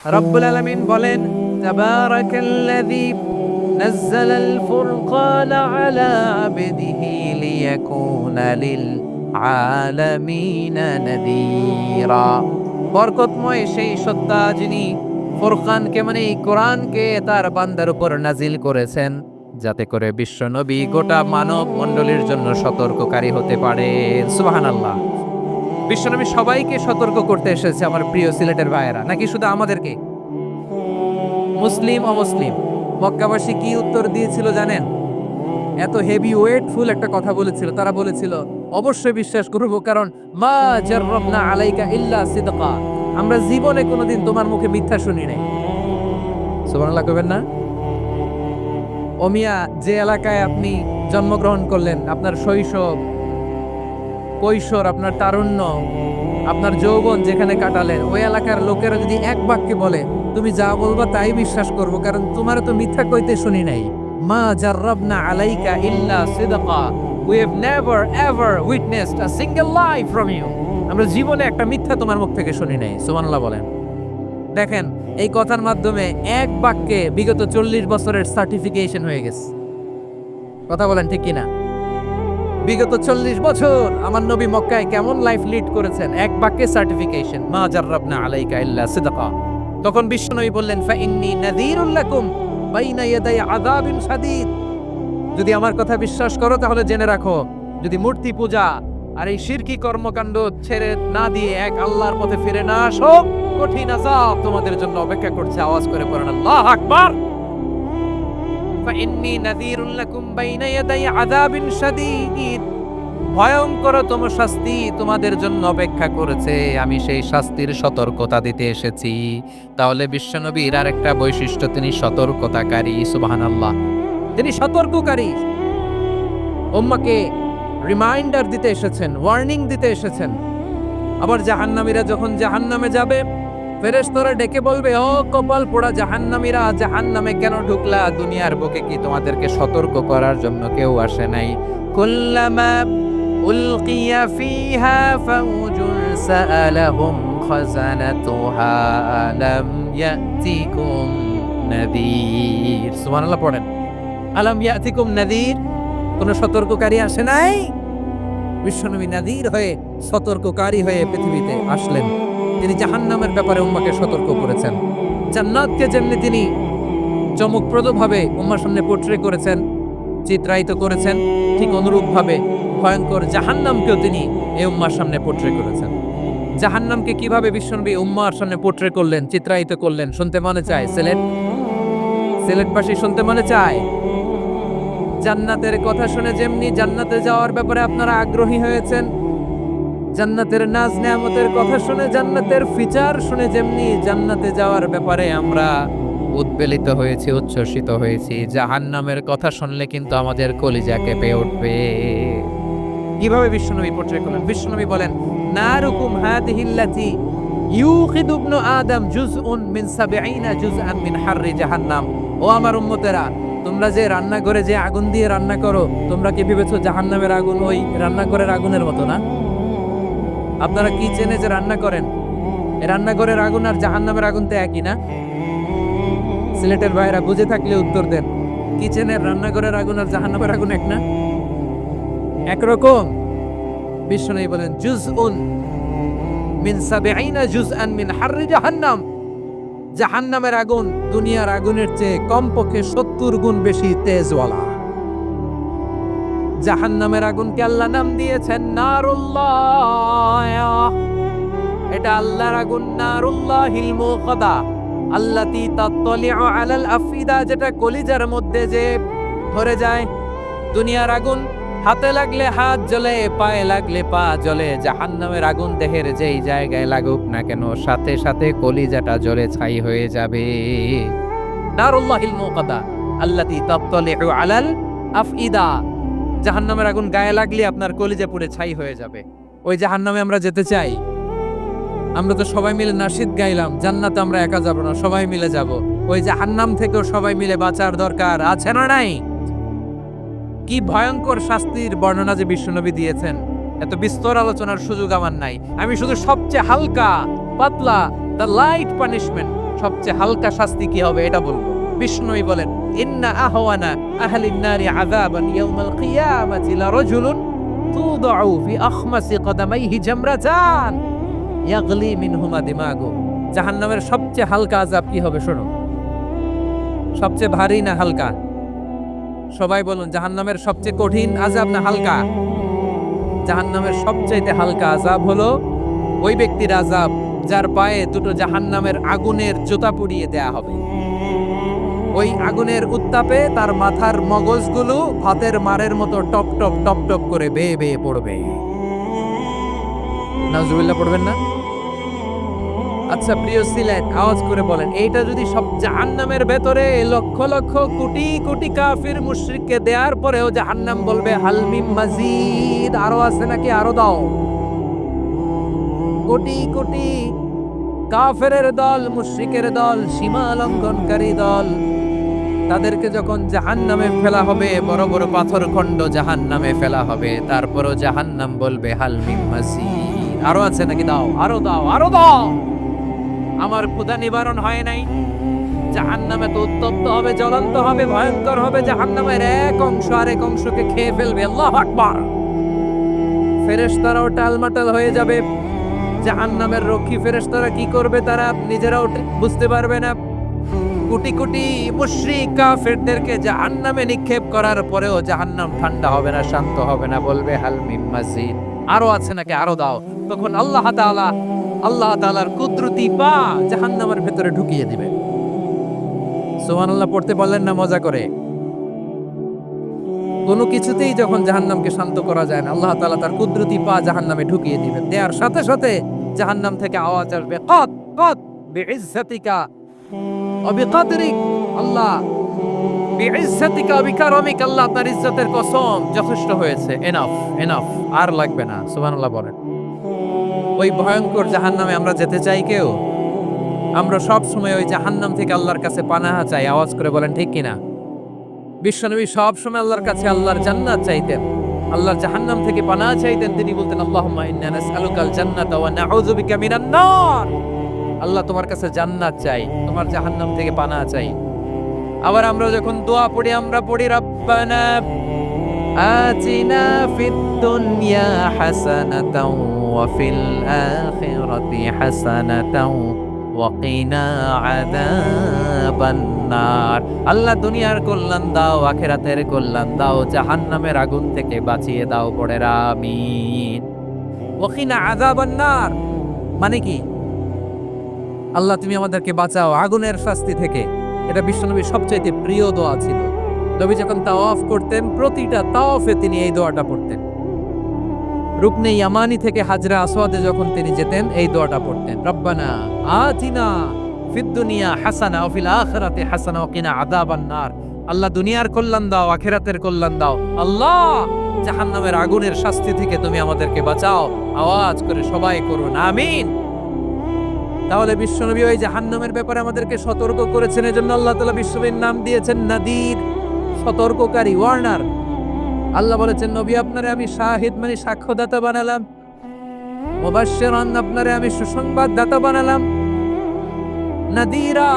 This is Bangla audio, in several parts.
রব্বুল আলামিন বলেন, তাবারাকাল্লাযী নাযালাল ফুরকানা আলা আবদিহি লিয়াকুনা লিল আলামিনা নাযীরা। বরকতময় সেই সত্তা যিনি ফুরকানকে মানে এই কোরআনকে তার বান্দার উপর নাজিল করেছেন, যাতে করে বিশ্ব নবী গোটা মানব মণ্ডলীর জন্য সতর্ককারী হতে পারে। সুবহানাল্লাহ। বিশ্বনবী সবাইকে সতর্ক করতে এসেছে আমার প্রিয় সিলেটের ভাইয়েরা, নাকি শুধু আমাদেরকে? মুসলিম অমুসলিম মক্কাবাসী কি উত্তর দিয়েছিল জানেন? এত হেভি ওয়েটফুল একটা কথা বলেছিল। তারা বলেছিল, অবশ্যই বিশ্বাস করব, কারণ মা জাররাবনা আলাইকা ইল্লা সিদকা, আমরা জীবনে কোনোদিন তোমার মুখে মিথ্যা শুনি নাই। সুবহানাল্লাহ কইবেন না? ও মিয়া, যে এলাকায় আপনি জন্মগ্রহণ করলেন, আপনার শৈশব, কৈশোর, আপনার তারুণ্য, আপনার যৌবন যেখানে কাটালেন, ওই এলাকার লোকেরা যদি এক বাক্যে বলে তুমি যা বলবা তাই বিশ্বাস করব, কারণ তোমার তো মিথ্যা কইতে শুনি নাই। মা জাররাবনা আলাইকা ইল্লা সিদকা, we have never ever witnessed a single lie from you, আমরা জীবনে একটা মিথ্যা তোমার মুখ থেকে শুনি নাই। সুবহানাল্লাহ বলেন। দেখেন, এই কথার মাধ্যমে এক বাক্যে বিগত 40 বছরের সার্টিফিকেশন হয়ে গেছে। কথা বলেন ঠিক কিনা? বিগত 40 বছর আমার নবী মক্কায় কেমন লাইফ লিড করেছেন, এক বাক্যে সার্টিফিকেশন, মা জাররাবনা আলাইকা ইল্লা সিদকা। তখন বিশ্বনবী বললেন, ফাইন্নী নাযীরুল লাকুম বাইনা ইয়াদাই আযাবিন শাদীদ, যদি আমার কথা বিশ্বাস করো তাহলে জেনে রাখো, যদি মূর্তি পূজা আর এই শিরকি কর্মকাণ্ড ছেড়ে না দিয়ে এক আল্লাহর পথে ফিরে না আসো, কঠিন আযাব তোমাদের জন্য অপেক্ষা করছে। আওয়াজ করে পড়েন আল্লাহু আকবার। ফাইন্নী নাযীরুল লাকুম বাইনা ইয়াদাই আযাবিন শাদীদ, ভয়ঙ্করতম শাস্তি তোমাদের জন্য অপেক্ষা করেছে, আমি সেই শাস্তির সতর্কতা দিতে এসেছি। তাহলে বিশ্বনবীর আরেকটা বৈশিষ্ট্য, তিনি সতর্কতাকারী। সুবহানাল্লাহ, তিনি সতর্ককারী। উম্মাহকে রিমাইন্ডার দিতে এসেছেন, ওয়ার্নিং দিতে এসেছেন। আবার জাহান্নামীরা যখন জাহান্নামে যাবে, ফেরেশতারা ডেকে বলবে, ও কপাল পোড়া জাহান্নামীরা, জাহান্নামে কেন ঢুকলা? দুনিয়ার বুকে কি তোমাদেরকে সতর্ক করার জন্য কেউ আসে নাই? কুল্লামা উলকিয়া ফিহা ফাউজুন সাআলাহুম খাযানাতুহা আলাম ইয়াতিকুম নাযীর। সুবহানাল্লাহ পড়েন। আলাম ইয়াতিকুম নাযীর, কোন সতর্ককারী আসে নাই? বিশ্বনবী নাযীর হয়ে, সতর্ককারী হয়ে পৃথিবীতে আসলেন। তিনি জাহান্নামের ব্যাপারে উম্মাহকে সতর্ক করেছেন। জান্নাতকে যেমনি তিনি চমকপ্রদভাবে উম্মাহর সামনে পোর্ট্রে করেছেন, চিত্রায়িত করেছেন, ঠিক অনুরূপভাবে ভয়ঙ্কর জাহান্নামকেও তিনি এই উম্মাহর সামনে পোর্ট্রে করেছেন। জাহান্নামকে কিভাবে বিশ্বনবী উম্মাহর সামনে পোর্ট্রে করলেন, চিত্রায়িত করলেন, শুনতে মনে চায়? সিলেটবাসী শুনতে মনে চায়? জান্নাতের কথা শুনে যেমনি জান্নাতে যাওয়ার ব্যাপারে আপনারা আগ্রহী হয়েছেন, জান্নাতের নাজ নেয়ামতের কথা শুনে, জান্নাতের ফিচার শুনে যেমনি জান্নাতে যাওয়ার ব্যাপারে আমরা উদ্বেলিত হয়েছি, উচ্ছ্বসিত হয়েছি, জাহান্নামের কথা শুনলে কিন্তু আমাদের কলিজা কেঁপে উঠবে। কিভাবে বিশ্বনবী পোর্ট্রে করলেন? বিশ্বনবী বলেন, নারুকুম হাদিহিল্লাতি ইউখিদু ইবনু আদম জুজউন মিন 70 জুজআন মিন হাররি জাহান্নাম। ও আমার উম্মতেরা, তোমরা যে রান্নাঘরে যে আগুন দিয়ে রান্না করো, তোমরা কি ভেবেছো জাহান্নামের আগুন ওই রান্নাঘরের আগুনের মতো না? আপনারা কি চেনে যে রান্না করেন, এই রান্নাঘরের আগুন আর জাহান্নামের আগুন তো একই না? সিলেটের ভাইরা বুঝে থাকলে উত্তর দেন। কিচেনের রান্নাঘরের আগুন আর জাহান্নামের আগুন এক না? একরকম? বিশ্বনবী বলেন, জুজউন মিন 70 জুজআন মিন হাররি জাহান্নাম, জাহান্নামের আগুন দুনিয়ার আগুনের চেয়ে কমপক্ষে 70 গুণ বেশি তেজওয়ালা। জাহান্নামের আগুনকে আল্লাহ নাম দিয়েছেন নারুল্লাহ। এটা আল্লাহর আগুন, নারুল্লাহিল মুকাদা আল্লাতী তাত্তালিউ আলাল আফিদা, যেটা কলিজার মধ্যে যে ধরে যায়। দুনিয়ার আগুন হাতে লাগলে হাত জ্বলে, পায়ে লাগলে পা জ্বলে, জাহান্নামের আগুন দেহের যেই জায়গায় লাগুক না কেন, সাথে সাথে কলিজাটা জ্বলে ছাই হয়ে যাবে। নারুল্লাহিল মুকাদা আল্লাতী তাত্তালিউ আলাল আফিদা, জাহান্নামের আগুন গায়ে লাগলে আপনার কলিজা পুড়ে ছাই হয়ে যাবে। ওই জাহান্নামে আমরা যেতে চাই? আমরা তো সবাই মিলে নাশিদ গাইলাম, জান্নাতে আমরা একা যাব না, সবাই মিলে যাব। ওই জাহান্নাম থেকেও সবাই মিলে বাঁচার দরকার আছে না নাই? কি ভয়ঙ্কর শাস্তির বর্ণনা যে বিশ্বনবী দিয়েছেন, এত বিস্তর আলোচনার সুযোগ আমার নাই। আমি শুধু সবচেয়ে হালকা পাতলা, দ্য লাইট পানিশমেন্ট, সবচেয়ে হালকা শাস্তি কি হবে এটা বলবো। বিষ্ণুই বলেন, ইন্না আহওয়ানা আহলিন নারি আযাবান ইয়াউমাল কিয়ামাতি লারাজুলুন তুদউ ফি আখমাসি কদামাইহি জামরাতান ইয়াগলি মিনহুমা দিমাগু। জাহান্নামের সবচেয়ে হালকা আযাব কি হবে শোনো। সবচেয়ে ভারী না হালকা? সবাই বলুন, জাহান্নামের সবচেয়ে কঠিন আযাব না হালকা? জাহান্নামের সবচাইতে হালকা আযাব হলো ওই ব্যক্তির আযাব যার পায়ে দুটো জাহান্নামের আগুনের জুতা পরিয়ে দেয়া হবে। ওই আগুনের উত্তাপে তার মাথার মগজগুলো ভাতের মারের মতো টপ টপ টপ টপ করে বেয়ে বেয়ে পড়বে। নাউজুবিল্লাহ পড়বেন না? আচ্ছা প্রিয় সিলেট, আওয়াজ করে বলেন, এইটা যদি সব জাহান্নামের ভেতরে লক্ষ লক্ষ কোটি কোটি কাফির মুশরিককে দেওয়ার পরেও জাহান্নাম বলবে হালমিম মাজিদ, আরো আছে নাকি, আরো দাও। কোটি কোটি কাফেরের দল, মুশরিকের দল, সীমা লঙ্ঘনকারী দল, তাদেরকে যখন জাহান্নামে ফেলা হবে, বড় বড় পাথর খণ্ড জাহান্নামে ফেলা হবে, তারপরও জাহান্নাম বলবে হালমিম মাজিদ, আরো আছে নাকি, দাও, আরো দাও, আরো দাও। আমার ক্ষুধা নিবারণ হয় নাই। জাহান্নামে তো উত্তপ্ত হবে, জ্বলন্ত হবে, ভয়ঙ্কর হবে। জাহান্নামের এক অংশ আরেক অংশকে খেয়ে ফেলবে। আল্লাহু আকবার। ফেরেশতারাও টালমাটাল হয়ে যাবে। জাহান্নামের রক্ষী ফেরেশতারা কি করবে তারা নিজেরাও বুঝতে পারবে না। কোটি কোটি মুশরিক কাফেরদেরকে জাহান্নামে নিক্ষেপ করার পরেও জাহান্নাম ঠান্ডা হবে না, শান্ত হবে না, বলবে হাল মিন মাজিদ, আরো আছে নাকি, আরো দাও। তখন আল্লাহ তাআলার কুদরতি পা জাহান্নামের ভেতরে ঢুকিয়ে দিবে। সুবহানাল্লাহ পড়তে পারলেন না মজা করে? কোনো কিছুতেই যখন জাহান্নামকে শান্ত করা যায় না, আল্লাহ তাআলা তার কুদরতি পা জাহান্নামে ঢুকিয়ে দিবেন। দেওয়ার সাথে সাথে জাহান্নাম থেকে আওয়াজ আসবে, কত কত বিইজ্জাতিকা ওয়া বিকদরিক, আল্লাহ বিইজ্জাতিকা ওয়া বিকারমিক, আল্লাহ আপনার ইজ্জতের কসম, যথেষ্ট হয়েছে, এনাফ এনাফ, আর লাগবে না। সুবহানাল্লাহ বলেন। ওই ভয়ঙ্কর জাহান্নামে আমরা যেতে চাই কেউ? আমরা সব সময় ওই জাহান্নাম থেকে আল্লাহর কাছে পানাহা চাই। আওয়াজ করে বলেন ঠিক কিনা? বিশ্বনবী সব সময় আল্লাহর কাছে আল্লাহর জান্নাত চাইতেন, আল্লাহর জাহান্নাম থেকে পানাহা চাইতেন। তিনি বলতেন, আল্লাহুম্মা ইন্না নাসআলুকাল জান্নাতা ওয়া নাউযু বিকা মিনান নার। আল্লাহ তোমার কাছে জান্নাত চাই, তোমার জাহান্নাম থেকে পানাহা চাই। আবার আমরা যখন দোয়া পড়ি, আমরা পড়ি রাব্বানা আতিনা ফিদ দুনিয়া হাসানাতাও ওয়া ফিল আখিরাতি হাসানাতাও ওয়া কিনা আযাবান নার। আল্লাহ দুনিয়ার কল্যাণ দাও, আখিরাতের কল্যাণ দাও, জাহান্নামের আগুন থেকে বাঁচিয়ে দাও, পড়ে আমিন। ওয়া কিনা আযাবান নার মানে কি? আল্লাহ তুমি আমাদেরকে বাঁচাও আগুনের শাস্তি থেকে। এটা বিশ্বনবীর সবচাইতে প্রিয় দোয়া ছিল। নবী যখন তাওয়াফ করতেন, প্রতিটা তাওয়াফে তিনি এই দোয়াটা পড়তেন। রুকনে ইয়ামানি থেকে হাজরা আসওয়াদে যখন তিনি যেতেন, এই দোয়াটা পড়তেন, রব্বানা আতিনা ফিদ দুনিয়া হাসানা ওয়া ফিল আখিরাতি হাসানা ওয়া কিনা আযাবান নার। আল্লাহ দুনিয়ার কল্যাণ দাও, আখিরাতের কল্যাণ দাও। আল্লাহ জাহান্নামের আগুনের শাস্তি থেকে তুমি আমাদেরকে বাঁচাও। আওয়াজ করে সবাই করুন আমিন। তাহলে বিশ্বনবী ওই জাহান্নামের ব্যাপারে আমাদেরকে সতর্ক করেছেন। এজন্য আল্লাহ তাআলা বিশ্বনবীর নাম দিয়েছেন নাদির, সতর্ককারী, ওয়ার্নার। আল্লাহ বলেছেন, নবী আপনারে আমি শাহিদ মানে সাক্ষ্যদাতা বানালাম, মুবাশশিরান আপনারে আমি সুসংবাদদাতা বানালাম, নাদিরা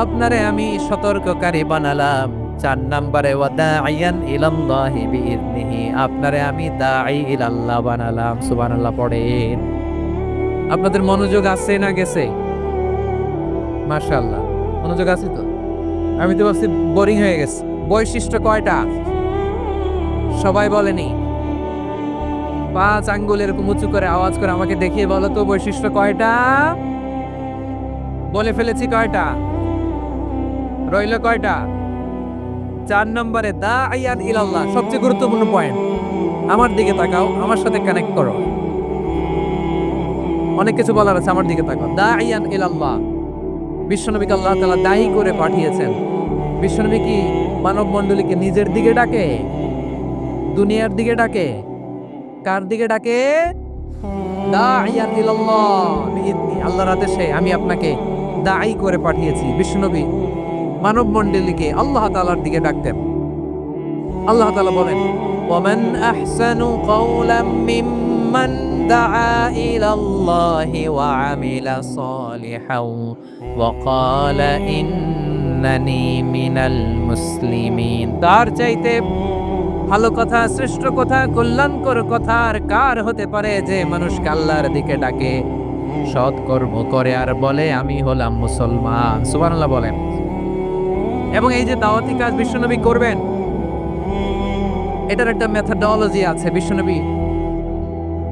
আপনারে আমি সতর্ককারী বানালাম। 4 নম্বরে ওয়া দাঈয়ান ইলাল্লাহি বিইذনিহি, আপনারে আমি দাঈ ইলাল্লাহ বানালাম। সুবহানাল্লাহ পড়েন। আপনাদের মনোযোগ আছে না গেছে? মাশাআল্লাহ মনোযোগ আছে তো? আমি তো ভাবছি বোরিং হয়ে গেছে। বৈশিষ্ট্য কয়টা সবাই বলেনি? 5 আঙ্গুল এরকম উঁচু করে আওয়াজ করে আমাকে দেখিয়ে বলো তো বৈশিষ্ট্য কয়টা? বলে ফেলেছি কয়টা? রইল কয়টা? 4 নম্বরে দাঈয়ান ইলাল্লাহ, সবচেয়ে গুরুত্বপূর্ণ পয়েন্ট। আমার দিকে তাকাও, আমার সাথে কানেক্ট করো। অনেক কিছু বলার আছে, আমার দিকে তাকাও। দাঈয়ান ইলাল্লাহ, বিশ্বনবীকে আল্লাহ তাআলা দায়ী করে পাঠিয়েছেন। বিশ্বনবী কি মানব মণ্ডলীকে নিজের দিকে ডাকে? দুনিয়ার দিকে ডাকে? কার দিকে ডাকে? দাঈয়ান ইলাল্লাহ বিইذনি, আল্লাহর আদেশে আমি আপনাকে দায়ী করে পাঠিয়েছি। বিশ্বনবী মানব মণ্ডলীকে আল্লাহ তাআলার দিকে ডাকতেন। আল্লাহ তাআলা বলেন, ওয়ামান আহসানু কাওলাম মিম্মান দাআ ইলাল্লাহি ওয়া আমিলা সালিহান وقال إنني من المسلمين তার চাইতে ভালো কথা, শ্রেষ্ঠ কথা, কল্যাণকর কথা আর কার হতে পারে যে মানুষকে আল্লাহর দিকে ডাকে, সৎ কর্ম করে আর বলে আমি হলাম মুসলমান। সুবহানাল্লাহ বলেন। এবং এই যে দাওয়াতি কাজ বিশ্বনবী করবেন, এটার একটা মেথডোলজি আছে। বিশ্বনবী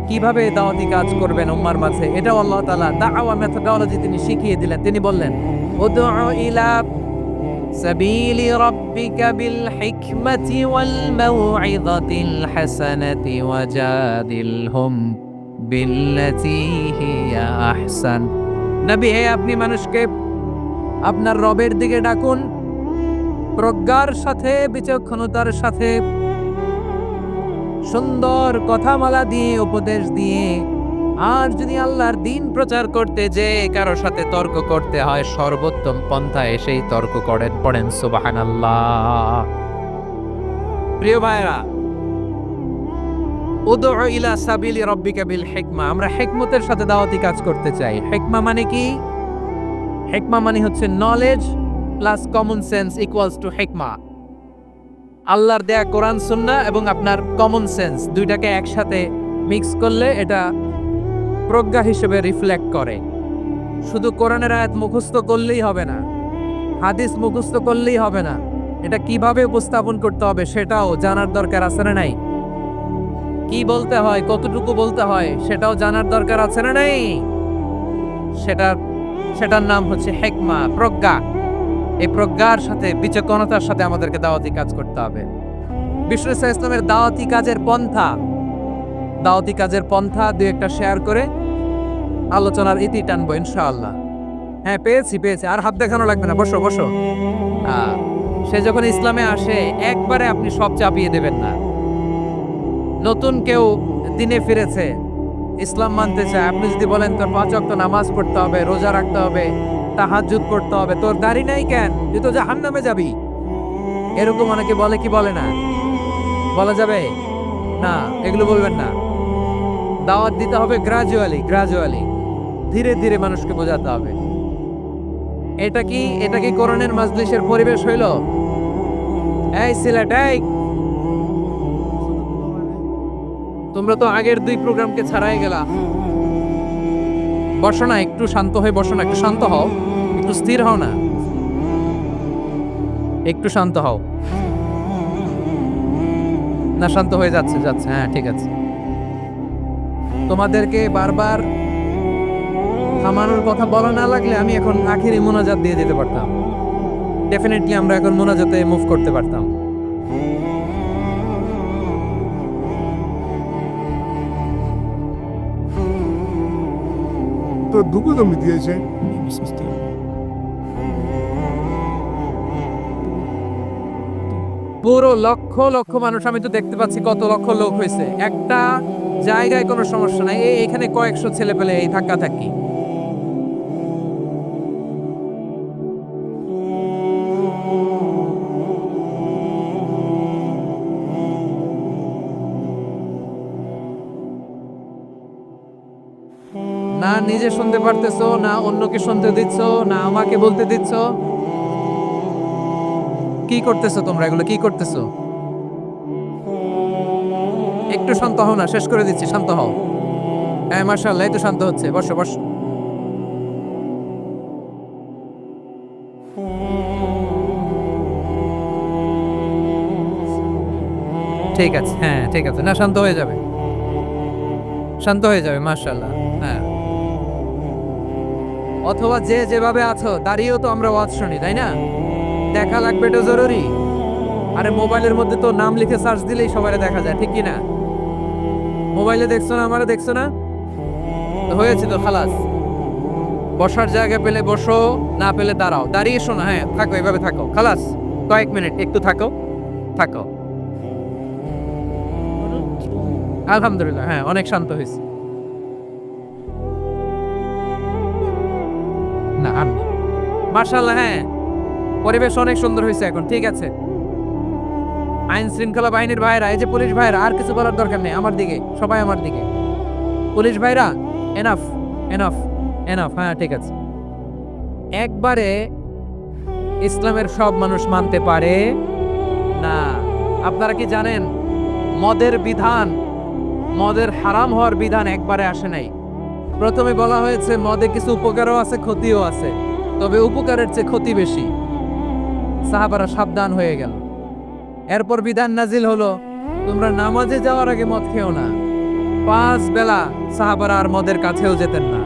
কিভাবে দাওয়াতি কাজ করবেন উম্মার মাঝে, এটাও আল্লাহ তাআলা দাওয়া মেথডোলজি তিনি শিখিয়ে দিলেন। তিনি বললেন উদউ ইলা সাবিলি রাব্বিকা বিল হিকমাতি ওয়াল মাউইযাতিল হাসানাতি ওয়াজাদিলহুম বিল্লাতী হিয়া আহসান। নবী, হে আপনি মানুষকে আপনার রবের দিকে ডাকুন প্রজ্ঞার সাথে, বিচক্ষণতার সাথে, সুন্দর কথামালা দিয়ে, উপদেশ দিয়ে। আর যদি আল্লাহর দ্বীন প্রচার করতে যে কারো সাথে তর্ক করতে হয়, সর্বোত্তম পন্থায় সেই তর্ক করেন। পড়েন সুবহানাল্লাহ। প্রিয় ভাইরা, উদউ ইলা সাবিলি রাব্বিকা বিল হিকমা, আমরা হিকমতের সাথে দাওয়াতি কাজ করতে চাই। হিকমা মানে কি? হিকমা মানে হচ্ছে knowledge plus common sense equals to হিকমা। আল্লাহর দেয়া কোরআন সুন্নাহ এবং আপনার কমন সেন্স দুইটাকে একসাথে মিক্স করলে এটা প্রজ্ঞা হিসেবে রিফ্লেক্ট করে। শুধু কোরআনের আয়াত মুখস্থ করলেই হবে না, হাদিস মুখস্থ করলেই হবে না, এটা কিভাবে উপস্থাপন করতে হবে সেটাও জানার দরকার আছে না নাই? কি বলতে হয়, কতটুকু বলতে হয় সেটাও জানার দরকার আছে না নাই? সেটার নাম হচ্ছে হিকমা, প্রজ্ঞা। এই প্রজ্ঞার সাথে, বিচক্ষণতার সাথে আমাদেরকে দাওয়াতি কাজ করতে হবে। বিশ্ব ইসলামের দাওয়াতি কাজের পন্থা দুই একটা শেয়ার করে আলোচনার ইতি টানবো ইনশাআল্লাহ। হ্যাঁ, পেয়েছি। আর হাত দেখানো লাগবে না, বসো। সে যখন ইসলামে আসে একবারে আপনি সব চাপিয়ে দেবেন না। নতুন কেউ দিনে ফিরেছে, ইসলাম মানতে চায়, আপনি যদি বলেন তোর 5 ওয়াক্ত নামাজ পড়তে হবে, রোজা রাখতে হবে, তাহাজ্জুদ পড়তে হবে, তোর দাড়ি নাই কেন, তুই তো জাহান্নামে যাবি, এরকম অনেকে বলে কি বলে না? বলা যাবে না, এগুলো বলবেন না। দাওয়াত দিতে হবে গ্রাজুয়ালি, ধীরে ধীরে মানুষকে বোঝাতে হবে। এটা কি কোরআনের মাজলিসের পরিবেশ হইল? এই সিলেট, এই তোমরা তো আগের 2 প্রোগ্রামকে ছাড়াই গেলা। বসো না, একটু শান্ত হয়ে বসো না, একটু শান্ত হও, একটু স্থির হও না, একটু শান্ত হও না। শান্ত হয়ে যাচ্ছে। হ্যাঁ, ঠিক আছে। তোমাদেরকে বারবার থামানোর কথা বলা না লাগলে আমি এখন আখিরি মোনাজাত দিয়ে যেতে পারতাম। ডেফিনেটলি আমরা এখন মোনাজাতে মুভ করতে পারতাম। তো 누구 좀 দিয়েছে? পুরো লক্ষ লক্ষ মানুষ, আমি তো দেখতে পাচ্ছি কত লক্ষ লোক হয়েছে একটা জায়গায়, কোনো সমস্যা নাই। এখানে কয়েকশো ছেলে পেলে এই ধাক্কা থাকি। না নিজে শুনতে পারতেছো, না অন্যকে শুনতে দিচ্ছ, না আমাকে বলতে দিচ্ছ। কি করতেছো তোমরা? এগুলো কি করতেছো? একটু শান্ত হও না, শেষ করে দিচ্ছি, শান্ত হও। হ্যাঁ, মাশাআল্লাহ, এই তো শান্ত হচ্ছে। বসো। ঠিক আছে, হ্যাঁ ঠিক আছে, না শান্ত হয়ে যাবে, মাশাআল্লাহ। হ্যাঁ, অথবা যে যেভাবে আছো দাঁড়িয়েও তো আমরা ওয়াজ শুনি, তাই না? দেখা লাগবে, এটা জরুরি। আরে মোবাইলের মধ্যে তো নাম লিখে সার্চ দিলেই সবাই দেখা যায়, ঠিক কি না? মোবাইলে দেখছো না, আমারে দেখছো না, তো হয়েছে তো, খালাস। বসার জায়গা পেলে বসো, না পেলে দাঁড়াও, দাঁড়িয়ে শোনো। হ্যাঁ, থাকো, এভাবে থাকো, খালাস। কয়েক মিনিট একটু থাকো। আলহামদুলিল্লাহ, হ্যাঁ, অনেক শান্ত হয়েছে। না, মাশাআল্লাহ, হ্যাঁ, পরিবেশ অনেক সুন্দর হয়েছে এখন। ঠিক আছে, আইন শৃঙ্খলা বাহিনীর ভাইরা, এই যে পুলিশ ভাইরা, আর কিছু বলার দরকার নেই। আমার দিকে, সবাই আমার দিকে। পুলিশ ভাইরা, এনাফ। হ্যাঁ, ঠিক আছে। একবারে ইসলামের সব মানুষ মানতে পারে না। আপনারা কি জানেন মদের বিধান, মদের হারাম হওয়ার বিধান একবারে আসে নাই। প্রথমে বলা হয়েছে মদে কিছু উপকারও আছে, ক্ষতিও আছে, তবে উপকারের চেয়ে ক্ষতি বেশি। সাহাবারা সাবধান হয়ে গেল। এরপর বিধান নাজিল হলো, তোমরা নামাজে যাওয়ার আগে মদ খেও না। 5 বেলা সাহাবারা আর মদের কাছেও যেতেন না,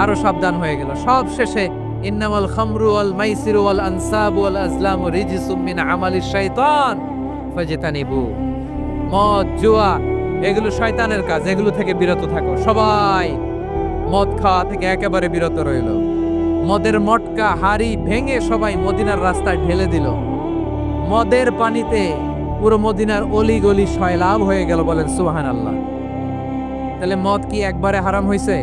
আরো সাবধান হয়ে গেল। সব শেষে ইন্নামাল খামরু ওয়াল মাইসিরু ওয়াল আনসাবু ওয়াল আজলামু রিজসুম মিন আমালিশ শাইতান ফাজতানিবু। মদ, জুয়া এগুলো শয়তানের কাজ, এগুলো থেকে বিরত থাকো। সবাই মদ খাওয়া থেকে একেবারে বিরত রইল। মদের মটকা হাড়ি ভেঙে সবাই মদিনার রাস্তায় ঢেলে দিল। মদের পানিতে পুরো মদিনার অলি গলি সয়লাভ হয়ে গেল। বলেন সুবহানাল্লাহ। তাহলে মদ কি একবারে হারাম হয়েছে?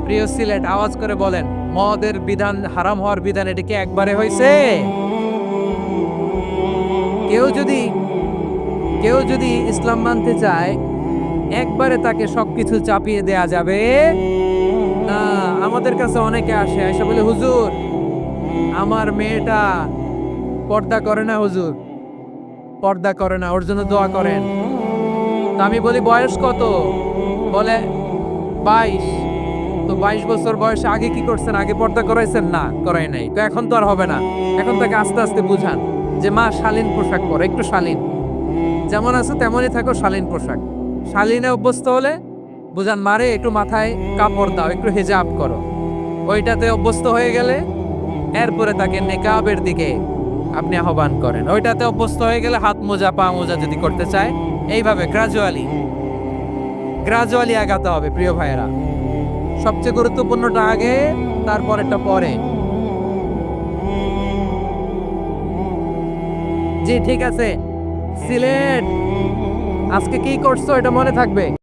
প্রিয় সিলেট, আওয়াজ করে বলেন, মদের বিধান, হারাম হওয়ার বিধান এটা কি একবারে হয়েছে? কেউ যদি ইসলাম মানতে চায় একবারে তাকে সবকিছু চাপিয়ে দেয়া যাবে না। আমাদের কাছে অনেকে আসে, এসে বলে, হুজুর আমার মেয়েটা পর্দা করে না, হুজুর পর্দা করে না, ওর জন্য দোয়া করেন। তা আমি বলি বয়স কত? বলে 22। তো 22 বছর বয়সে আগে কি করছেন? আগে পর্দা করাইছেন? না, করাই নাই। তো এখন তো আর হবে না। এখন তাকে আস্তে আস্তে বুঝান যে মা শালীন পোশাক পরো, একটু শালীন, যেমন আছে তেমনই থাকো, শালীন পোশাক। শালীনে অভ্যস্ত হলে বুঝান মারে একটু মাথায় কাপড় দাও, একটু হিজাব করো। ওইটাতে অভ্যস্ত হয়ে গেলে এরপরে তাকে নেকাবের দিকে আপনি আহ্বান করেন। ওইটাতে অভ্যস্ত হয়ে গেলে হাত মোজা, পা মোজা যদি করতে চায়, এইভাবে গ্রাজুয়ালি আগাতে হবে। প্রিয় ভাইয়েরা, সবচেয়ে গুরুত্বপূর্ণটা আগে, তারপরেরটা পরে। জি ঠিক আছে। সিলেট, আজকে কি করছো এটা মনে থাকবে।